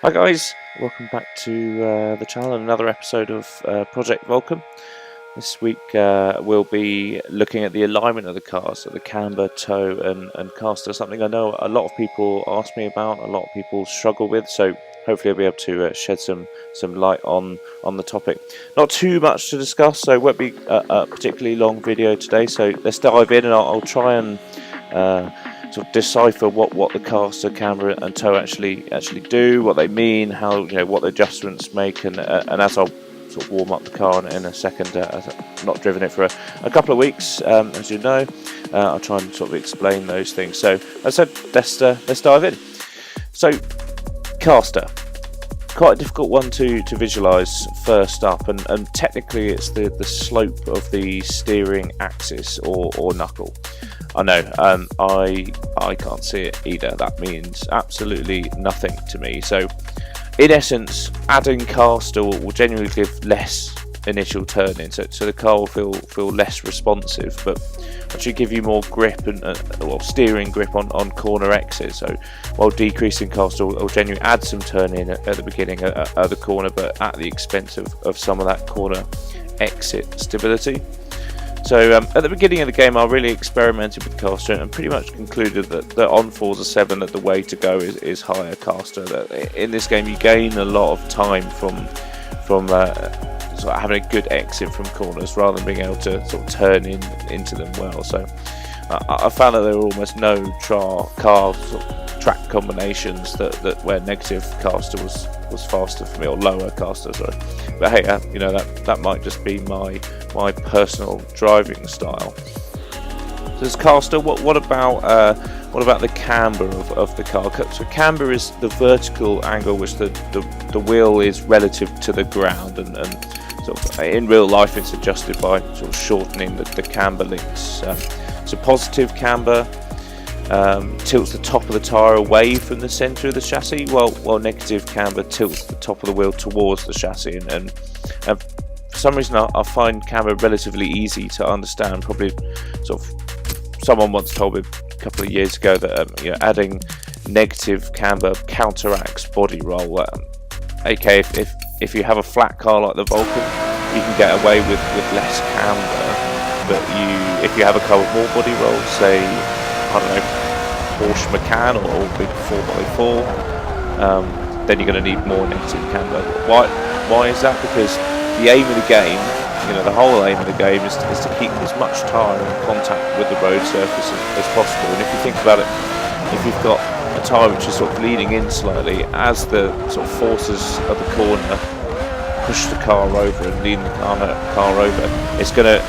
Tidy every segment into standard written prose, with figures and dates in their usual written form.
Hi guys, welcome back to the channel and another episode of Project Vulcan. This week we'll be looking at the alignment of the car, so the camber, toe and caster, something I know a lot of people ask me about, a lot of people struggle with, so hopefully I'll be able to shed some light on the topic. Not too much to discuss, so it won't be a particularly long video today, so let's dive in and I'll try and sort of decipher what the caster, camber and toe actually do, what they mean, how, what the adjustments make, and as I'll sort of warm up the car in a second, as I've not driven it for a couple of weeks, as you know, I'll try and sort of explain those things. So as I said, let's dive in. So caster, quite a difficult one to visualize first up, and technically it's the slope of the steering axis or knuckle. I know, I can't see it either. That means absolutely nothing to me. So in essence, adding caster will genuinely give less initial turning, so the car will feel less responsive, but actually give you more grip and steering grip on corner exits. So while decreasing caster will genuinely add some turning at the beginning of the corner, but at the expense of some of that corner exit stability. So at the beginning of the game I really experimented with caster and pretty much concluded that on Forza 7 that the way to go is higher caster. That in this game you gain a lot of time from sort of having a good exit from corners rather than being able to sort of turn into them well. So I found that there were almost no car sort of track combinations that where negative caster was faster for me, or lower caster, sorry. But hey, that might just be my personal driving style. So this caster, what about the camber of the car? So camber is the vertical angle which the wheel is relative to the ground, and sort of in real life it's adjusted by sort of shortening the camber links. So positive camber tilts the top of the tyre away from the centre of the chassis, while negative camber tilts the top of the wheel towards the chassis. And for some reason I find camber relatively easy to understand. Probably sort of someone once told me a couple of years ago that adding negative camber counteracts body roll. Okay, if you have a flat car like the Vulcan, you can get away with less camber, but if you have a car with more body roll, say I don't know, Porsche Macan or big 4x4, then you're going to need more negative camber. Why is that? Because the aim of the game, the whole aim of the game is to keep as much tyre in contact with the road surface as possible. And if you think about it, if you've got a tyre which is sort of leaning in slightly, as the sort of forces of the corner push the car over and lean the car over, it's going to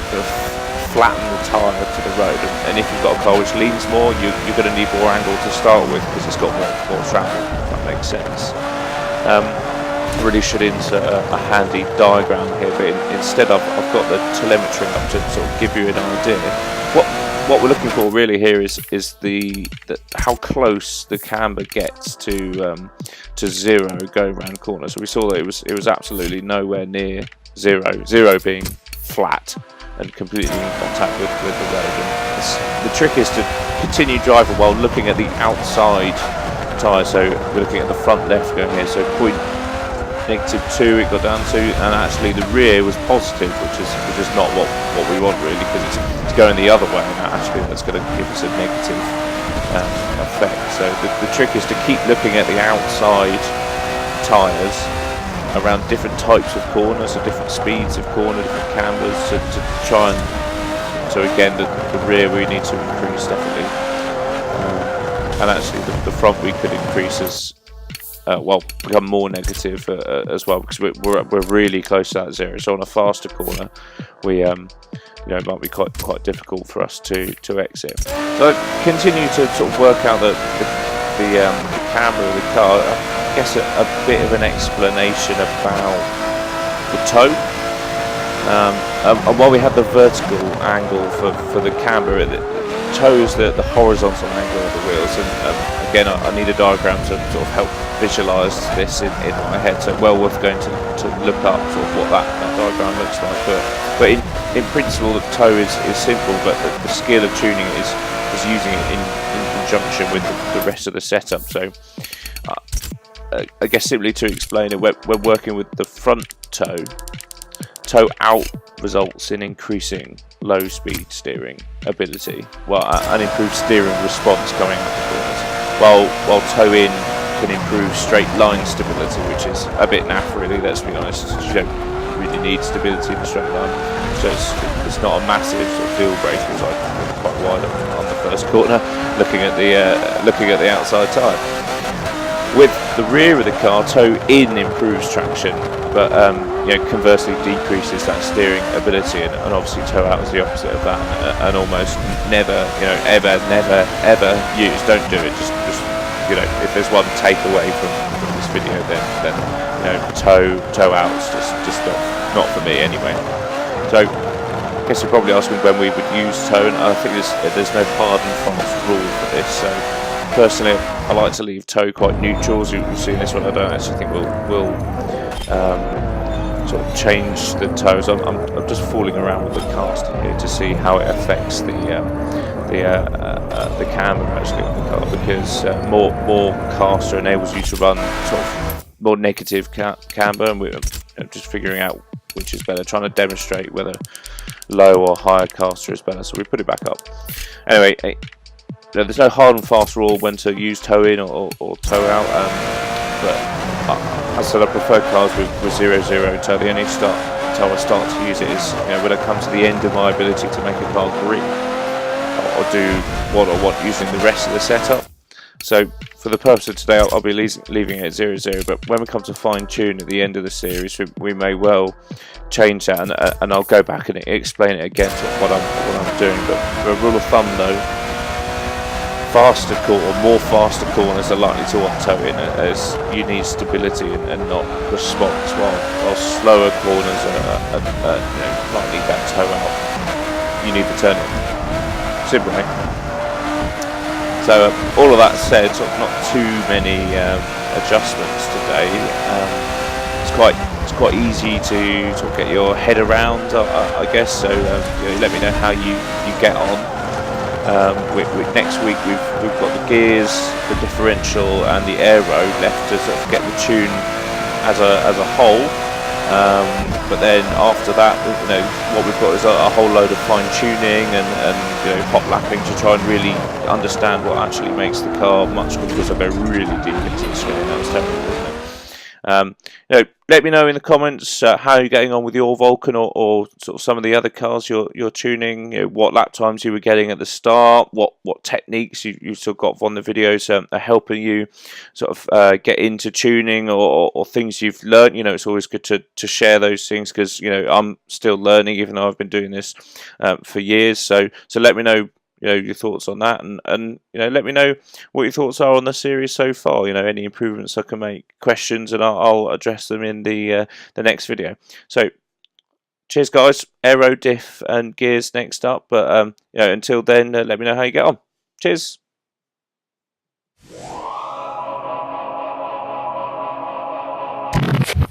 flatten the tyre to the road, and if you've got a car which leans more, you're going to need more angle to start with because it's got more travel, if that makes sense. I really should insert a handy diagram here, but instead I've got the telemetry up to sort of give you an idea. What we're looking for really here is the how close the camber gets to zero going around corners. So we saw that it was absolutely nowhere near zero being flat and completely in contact with the road. And the trick is to continue driving while looking at the outside tyre. So we're looking at the front left going here, so point -2 it got down to, and actually the rear was positive, which is not what we want really, because it's going the other way, and actually that's going to give us a negative effect. So the trick is to keep looking at the outside tyres around different types of corners, so different speeds of corner, different cambers, to try and, so again the rear we need to increase definitely, and actually the front we could increase as become more negative as well, because we're really close to that zero. So on a faster corner we it might be quite difficult for us to exit. So I continue to sort of work out the camber of the car. I guess a bit of an explanation about the toe. And while we have the vertical angle for the camber, the toe is the horizontal angle of the wheels. And again, I need a diagram to sort of help visualise this in my head. So well worth going to look up sort of what that diagram looks like. But in principle, the toe is simple, but the skill of tuning it is using it in conjunction with the rest of the setup. So I guess simply to explain it, we're working with the front toe. Toe out results in increasing low speed steering ability, an improved steering response going out the corners, while toe in can improve straight line stability, which is a bit naff really, let's be honest. You don't really need stability in a straight line, so it's not a massive sort of deal breaker, as I went quite wide on the first corner looking at the outside tyre. With the rear of the car, toe in improves traction, but conversely decreases that steering ability, and obviously toe out is the opposite of that, and almost never, ever use. Don't do it. Just if there's one takeaway from this video, then toe out is just not for me anyway. So I guess you're probably asking when we would use toe, and I think there's no hard and fast rule for this. So personally, I like to leave toe quite neutral. As you've seen this one, I don't actually think we'll sort of change the toes. I'm just fooling around with the casting here to see how it affects the camber actually on the car, because more caster enables you to run sort of more negative camber, and we're just figuring out which is better, trying to demonstrate whether low or higher caster is better. So we put it back up. Anyway, there's no hard and fast rule when to use toe in or toe out, but as I said, I prefer cars with 0-0 toe. The only toe I start to use it is when I come to the end of my ability to make a car grip, or do what I want using the rest of the setup. So for the purpose of today, I'll be leaving it at 0-0, but when we come to fine tune at the end of the series, we may well change that, and I'll go back and explain it again to what I'm doing. But for a rule of thumb though, more faster corners are likely to want toe in, as you need stability and not response, while slower corners are likely that toe out. You need the turn in. Simple, eh? So all of that said, sort of not too many adjustments today. It's quite easy to sort of get your head around, I guess. So let me know how you get on. Next week we've got the gears, the differential, and the aero left to sort of get the tune as a whole. But then after that, what we've got is a whole load of fine tuning and hot lapping to try and really understand what actually makes the car much good, because I go really deep into the screen. That was terrible, wasn't it? Let me know in the comments how you're getting on with your Vulcan or sort of some of the other cars you're tuning. What lap times you were getting at the start, what techniques you've still got on the videos are helping you sort of get into tuning, or things you've learned. It's always good to share those things, because I'm still learning, even though I've been doing this for years. So let me know your thoughts on that, and let me know what your thoughts are on the series so far. Any improvements I can make, questions, and I'll address them in the next video. So cheers guys, aero, diff and gears next up, but until then, let me know how you get on. Cheers.